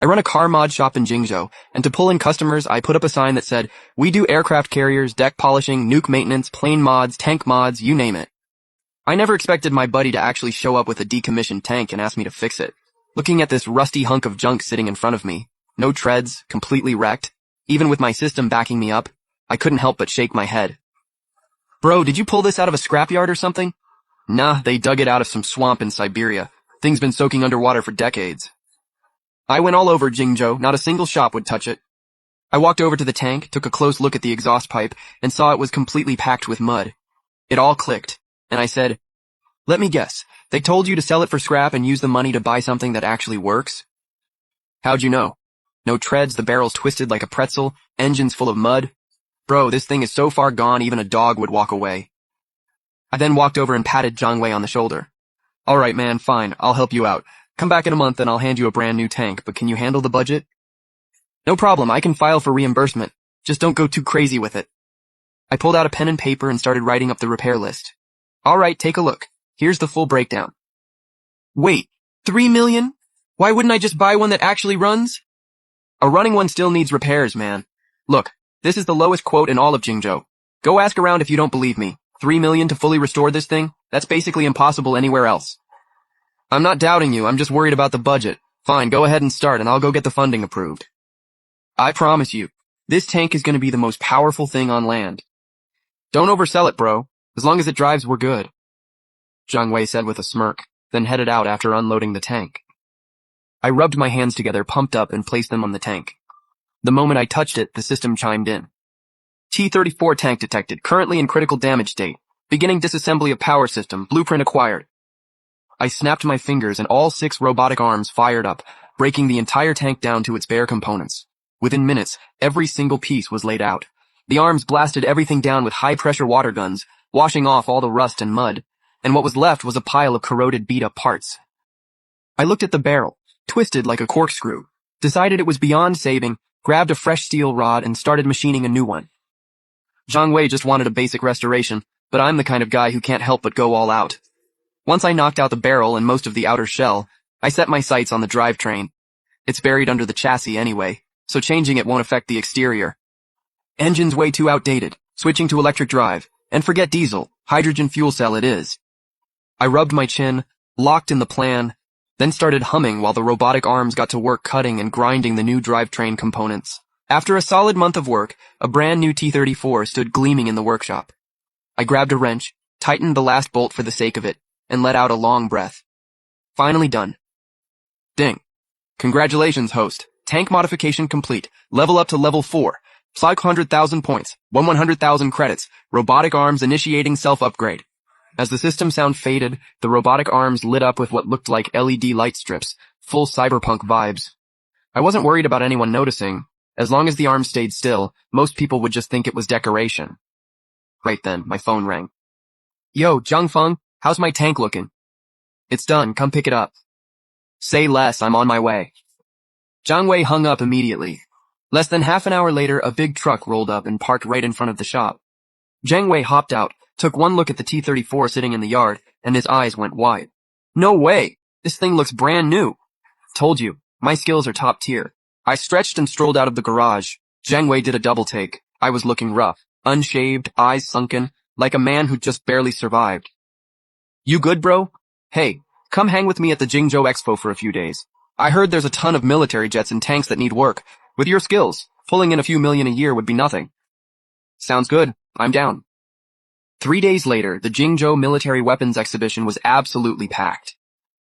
I run a car mod shop in Jingzhou, and to pull in customers, I put up a sign that said, "We do aircraft carriers, deck polishing, nuke maintenance, plane mods, tank mods, you name it." I never expected my buddy to actually show up with a decommissioned tank and ask me to fix it. Looking at this rusty hunk of junk sitting in front of me, no treads, completely wrecked, even with my system backing me up, I couldn't help but shake my head. "Bro, did you pull this out of a scrapyard or something?" "Nah, they dug it out of some swamp in Siberia. Thing's been soaking underwater for decades." I went all over Jingzhou, not a single shop would touch it. I walked over to the tank, took a close look at the exhaust pipe, and saw it was completely packed with mud. It all clicked, and I said, "Let me guess, they told you to sell it for scrap and use the money to buy something that actually works?" "How'd you know?" "No treads, the barrel's twisted like a pretzel, engine's full of mud. Bro, this thing is so far gone even a dog would walk away." I then walked over and patted Zhang Wei on the shoulder. "Alright man, fine, I'll help you out. Come back in a month and I'll hand you a brand new tank, but can you handle the budget?" "No problem, I can file for reimbursement. Just don't go too crazy with it." I pulled out a pen and paper and started writing up the repair list. "Alright, take a look. Here's the full breakdown." "Wait, 3 million? Why wouldn't I just buy one that actually runs?" "A running one still needs repairs, man. Look, this is the lowest quote in all of Jingzhou. Go ask around if you don't believe me. 3 million to fully restore this thing? That's basically impossible anywhere else." "I'm not doubting you, I'm just worried about the budget. Fine, go ahead and start and I'll go get the funding approved. I promise you, this tank is going to be the most powerful thing on land. Don't oversell it, bro. As long as it drives, we're good," Zhang Wei said with a smirk, then headed out after unloading the tank. I rubbed my hands together, pumped up, and placed them on the tank. The moment I touched it, the system chimed in. "T-34 tank detected, currently in critical damage state. Beginning disassembly of power system, blueprint acquired." I snapped my fingers and all 6 robotic arms fired up, breaking the entire tank down to its bare components. Within minutes, every single piece was laid out. The arms blasted everything down with high-pressure water guns, washing off all the rust and mud, and what was left was a pile of corroded, beat-up parts. I looked at the barrel, twisted like a corkscrew, decided it was beyond saving, grabbed a fresh steel rod, and started machining a new one. Zhang Wei just wanted a basic restoration, but I'm the kind of guy who can't help but go all out. Once I knocked out the barrel and most of the outer shell, I set my sights on the drivetrain. It's buried under the chassis anyway, so changing it won't affect the exterior. Engine's way too outdated, switching to electric drive, and forget diesel, hydrogen fuel cell it is. I rubbed my chin, locked in the plan, then started humming while the robotic arms got to work cutting and grinding the new drivetrain components. After a solid month of work, a brand new T-34 stood gleaming in the workshop. I grabbed a wrench, tightened the last bolt for the sake of it, and let out a long breath. Finally done. Ding. "Congratulations, host. Tank modification complete. Level up to level 4. 500,000 points. 100,000 credits. Robotic arms initiating self-upgrade." As the system sound faded, the robotic arms lit up with what looked like LED light strips, full cyberpunk vibes. I wasn't worried about anyone noticing. As long as the arms stayed still, most people would just think it was decoration. Right then, my phone rang. "Yo, Zhangfeng, how's my tank looking?" "It's done, come pick it up." "Say less, I'm on my way." Zhang Wei hung up immediately. Less than half an hour later, a big truck rolled up and parked right in front of the shop. Zhang Wei hopped out, took one look at the T-34 sitting in the yard, and his eyes went wide. "No way! This thing looks brand new." "Told you, my skills are top tier." I stretched and strolled out of the garage. Zhang Wei did a double take. I was looking rough, unshaved, eyes sunken, like a man who'd just barely survived. "You good, bro? Hey, come hang with me at the Jingzhou Expo for a few days. I heard there's a ton of military jets and tanks that need work. With your skills, pulling in a few million a year would be nothing." "Sounds good. I'm down." 3 days later, the Jingzhou Military Weapons Exhibition was absolutely packed.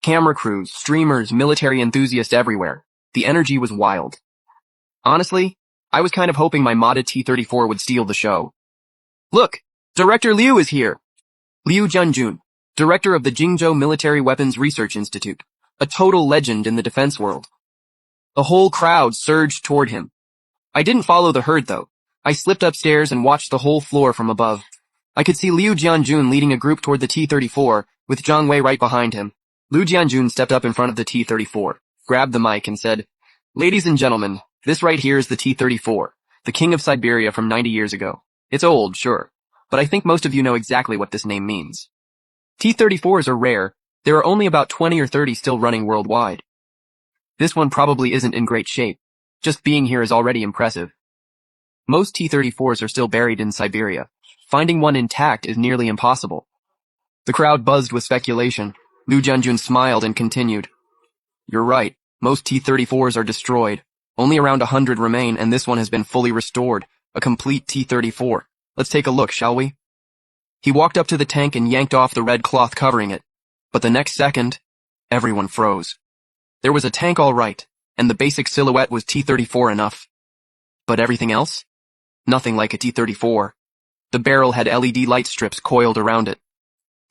Camera crews, streamers, military enthusiasts everywhere. The energy was wild. Honestly, I was kind of hoping my modded T-34 would steal the show. "Look, Director Liu is here!" Liu Junjun, director of the Jingzhou Military Weapons Research Institute, a total legend in the defense world. The whole crowd surged toward him. I didn't follow the herd, though. I slipped upstairs and watched the whole floor from above. I could see Liu Jianjun leading a group toward the T-34, with Zhang Wei right behind him. Liu Jianjun stepped up in front of the T-34, grabbed the mic and said, "Ladies and gentlemen, this right here is the T-34, the king of Siberia from 90 years ago. It's old, sure, but I think most of you know exactly what this name means. T-34s are rare. There are only about 20 or 30 still running worldwide. This one probably isn't in great shape. Just being here is already impressive. Most T-34s are still buried in Siberia. Finding one intact is nearly impossible. The crowd buzzed with speculation. Liu Jianjun smiled and continued. You're right. Most T-34s are destroyed. Only around 100 remain, and this one has been fully restored. A complete T-34. Let's take a look, shall we? He walked up to the tank and yanked off the red cloth covering it. But the next second, everyone froze. There was a tank all right, and the basic silhouette was T-34 enough. But everything else? Nothing like a T-34. The barrel had LED light strips coiled around it.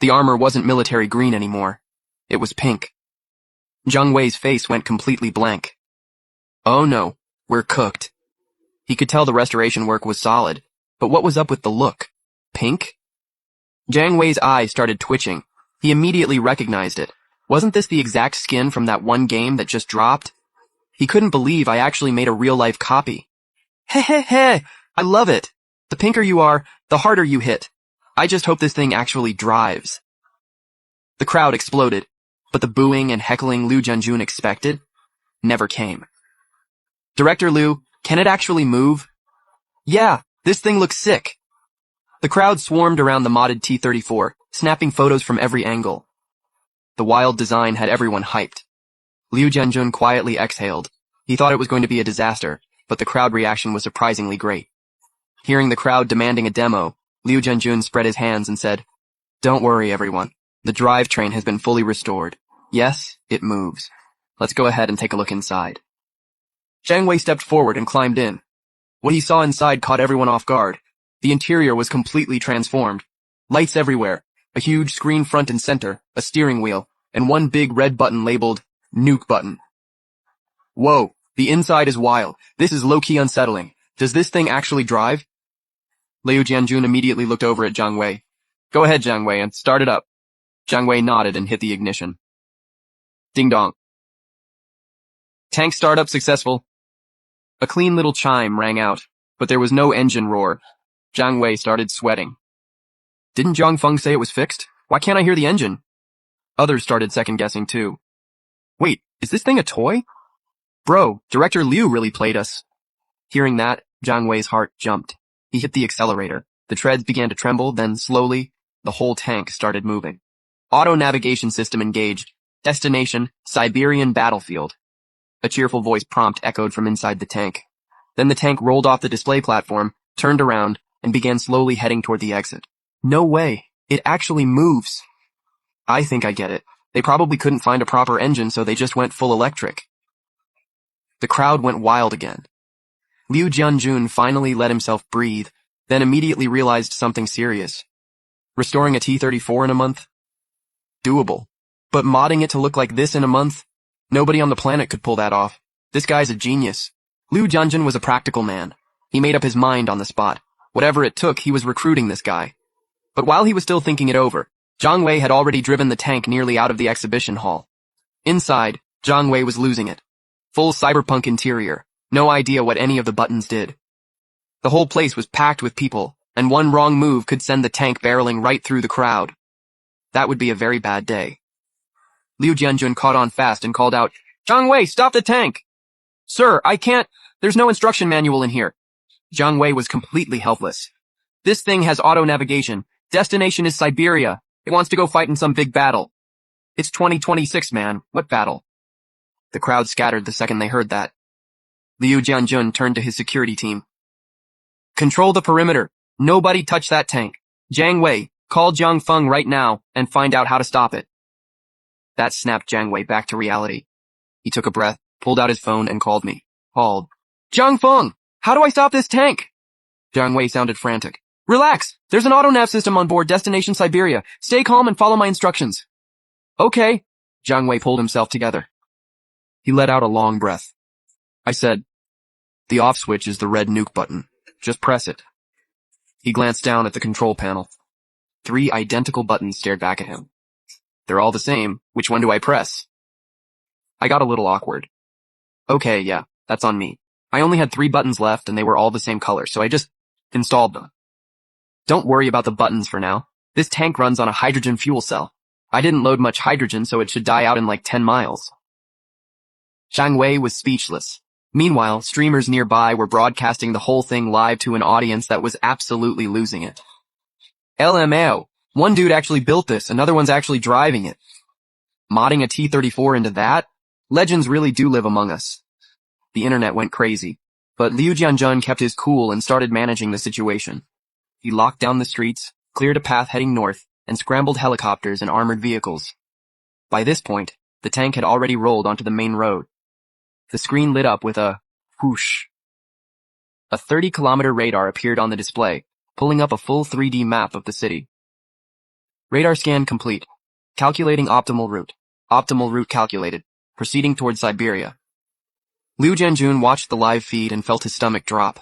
The armor wasn't military green anymore. It was pink. Zhang Wei's face went completely blank. Oh no, we're cooked. He could tell the restoration work was solid, but what was up with the look? Pink? Zhang Wei's eyes started twitching. He immediately recognized it. Wasn't this the exact skin from that one game that just dropped? He couldn't believe I actually made a real-life copy. Heh, I love it. The pinker you are, the harder you hit. I just hope this thing actually drives. The crowd exploded, but the booing and heckling Liu Jianjun expected never came. Director Liu, can it actually move? Yeah, this thing looks sick. The crowd swarmed around the modded T-34, snapping photos from every angle. The wild design had everyone hyped. Liu Jianjun quietly exhaled. He thought it was going to be a disaster, but the crowd reaction was surprisingly great. Hearing the crowd demanding a demo, Liu Jianjun spread his hands and said, Don't worry, everyone. The drivetrain has been fully restored. Yes, it moves. Let's go ahead and take a look inside. Zhang Wei stepped forward and climbed in. What he saw inside caught everyone off guard. The interior was completely transformed. Lights everywhere, a huge screen front and center, a steering wheel, and one big red button labeled Nuke Button. Whoa, the inside is wild. This is low-key unsettling. Does this thing actually drive? Liu Jianjun immediately looked over at Zhang Wei. Go ahead, Zhang Wei, and start it up. Zhang Wei nodded and hit the ignition. Ding dong. Tank startup successful. A clean little chime rang out, but there was no engine roar. Zhang Wei started sweating. Didn't Zhang Feng say it was fixed? Why can't I hear the engine? Others started second-guessing too. Wait, is this thing a toy? Bro, Director Liu really played us. Hearing that, Zhang Wei's heart jumped. He hit the accelerator. The treads began to tremble, then slowly, the whole tank started moving. Auto navigation system engaged. Destination, Siberian battlefield. A cheerful voice prompt echoed from inside the tank. Then the tank rolled off the display platform, turned around, and began slowly heading toward the exit. No way. It actually moves. I think I get it. They probably couldn't find a proper engine, so they just went full electric. The crowd went wild again. Liu Jianjun finally let himself breathe, then immediately realized something serious. Restoring a T-34 in a month? Doable. But modding it to look like this in a month? Nobody on the planet could pull that off. This guy's a genius. Liu Jianjun was a practical man. He made up his mind on the spot. Whatever it took, he was recruiting this guy. But while he was still thinking it over, Zhang Wei had already driven the tank nearly out of the exhibition hall. Inside, Zhang Wei was losing it. Full cyberpunk interior. No idea what any of the buttons did. The whole place was packed with people, and one wrong move could send the tank barreling right through the crowd. That would be a very bad day. Liu Jianjun caught on fast and called out, Zhang Wei, stop the tank! Sir, I can't. There's no instruction manual in here. Zhang Wei was completely helpless. This thing has auto navigation. Destination is Siberia. It wants to go fight in some big battle. It's 2026, man. What battle? The crowd scattered the second they heard that. Liu Jianjun turned to his security team. Control the perimeter. Nobody touch that tank. Zhang Wei, call Zhang Feng right now and find out how to stop it. That snapped Zhang Wei back to reality. He took a breath, pulled out his phone, and called me. Called. Zhang Feng, how do I stop this tank? Zhang Wei sounded frantic. Relax. There's an auto-nav system on board Destination Siberia. Stay calm and follow my instructions. Okay. Zhang Wei pulled himself together. He let out a long breath. I said, the off switch is the red nuke button. Just press it. He glanced down at the control panel. 3 identical buttons stared back at him. They're all the same. Which one do I press? I got a little awkward. Okay, yeah, that's on me. I only had 3 buttons left and they were all the same color, so I just installed them. Don't worry about the buttons for now. This tank runs on a hydrogen fuel cell. I didn't load much hydrogen, so it should die out in like 10 miles. Zhang Wei was speechless. Meanwhile, streamers nearby were broadcasting the whole thing live to an audience that was absolutely losing it. LMAO. One dude actually built this, another one's actually driving it. Modding a T-34 into that? Legends really do live among us. The internet went crazy, but Liu Jianjun kept his cool and started managing the situation. He locked down the streets, cleared a path heading north, and scrambled helicopters and armored vehicles. By this point, the tank had already rolled onto the main road. The screen lit up with a whoosh. A 30-kilometer radar appeared on the display, pulling up a full 3D map of the city. Radar scan complete. Calculating optimal route. Optimal route calculated. Proceeding towards Siberia. Liu Jianjun watched the live feed and felt his stomach drop.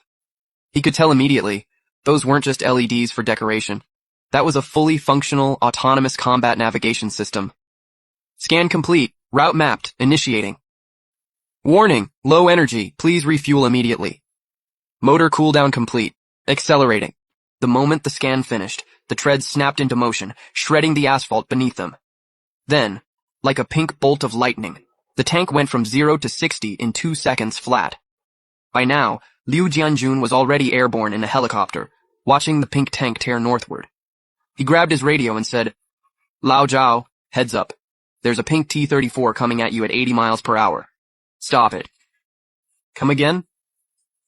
He could tell immediately, those weren't just LEDs for decoration. That was a fully functional, autonomous combat navigation system. Scan complete. Route mapped. Initiating. Warning, low energy, please refuel immediately. Motor cooldown complete. Accelerating. The moment the scan finished, the treads snapped into motion, shredding the asphalt beneath them. Then, like a pink bolt of lightning, the tank went from 0 to 60 in 2 seconds flat. By now, Liu Jianjun was already airborne in a helicopter, watching the pink tank tear northward. He grabbed his radio and said, Lao Zhao, heads up. There's a pink T-34 coming at you at 80 miles per hour. Stop it. Come again?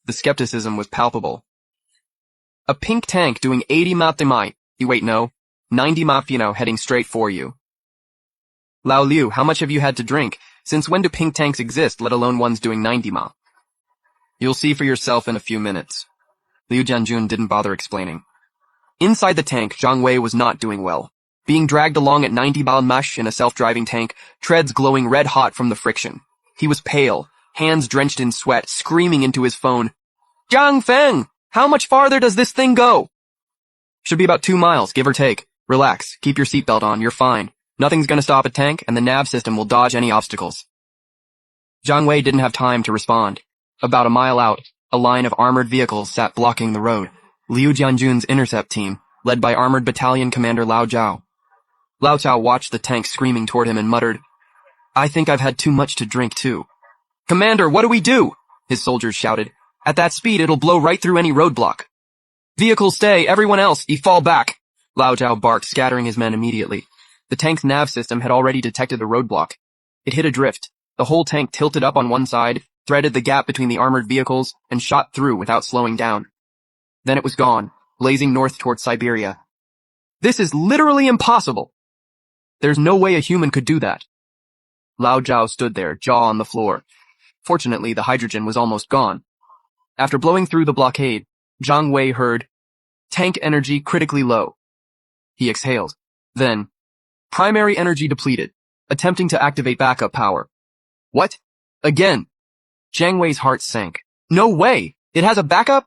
The skepticism was palpable. A pink tank doing 80 miles. Wait, no. 90 miles, heading straight for you. Lao Liu, how much have you had to drink? Since when do pink tanks exist, let alone ones doing 90 miles? You'll see for yourself in a few minutes. Liu Jianjun didn't bother explaining. Inside the tank, Zhang Wei was not doing well. Being dragged along at 90 miles in a self-driving tank, treads glowing red-hot from the friction. He was pale, hands drenched in sweat, screaming into his phone. Jiang Feng! How much farther does this thing go? Should be about 2 miles, give or take. Relax, keep your seatbelt on, you're fine. Nothing's gonna stop a tank, and the nav system will dodge any obstacles. Zhang Wei didn't have time to respond. About a mile out, a line of armored vehicles sat blocking the road. Liu Jianjun's intercept team, led by Armored Battalion Commander Lao Zhao. Lao Zhao watched the tank screaming toward him and muttered, I think I've had too much to drink too. Commander, what do we do? His soldiers shouted. At that speed, it'll blow right through any roadblock. Vehicles stay, everyone else, fall back. Lao Zhao barked, scattering his men immediately. The tank's nav system had already detected the roadblock. It hit a drift. The whole tank tilted up on one side, threaded the gap between the armored vehicles, and shot through without slowing down. Then it was gone, blazing north towards Siberia. This is literally impossible. There's no way a human could do that. Lao Zhao stood there, jaw on the floor. Fortunately, the hydrogen was almost gone. After blowing through the blockade, Zhang Wei heard, tank energy critically low. He exhaled. Then, primary energy depleted, attempting to activate backup power. What? Again? Zhang Wei's heart sank. No way! It has a backup?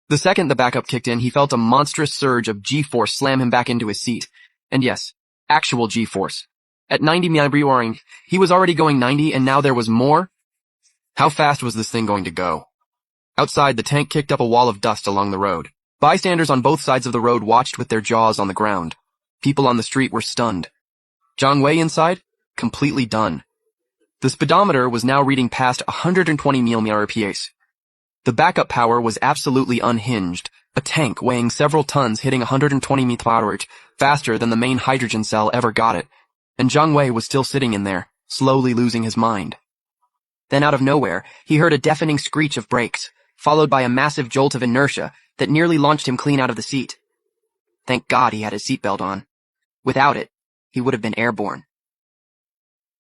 The second the backup kicked in, he felt a monstrous surge of G-force slam him back into his seat. And yes, actual G-force. At 90 miles, he was already going 90 and now there was more? How fast was this thing going to go? Outside, the tank kicked up a wall of dust along the road. Bystanders on both sides of the road watched with their jaws on the ground. People on the street were stunned. Zhang Wei inside? Completely done. The speedometer was now reading past 120 mph. The backup power was absolutely unhinged. A tank weighing several tons hitting 120 mph faster than the main hydrogen cell ever got it. And Zhang Wei was still sitting in there, slowly losing his mind. Then out of nowhere, he heard a deafening screech of brakes, followed by a massive jolt of inertia that nearly launched him clean out of the seat. Thank God he had his seatbelt on. Without it, he would have been airborne.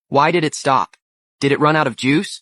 Why did it stop? Did it run out of juice?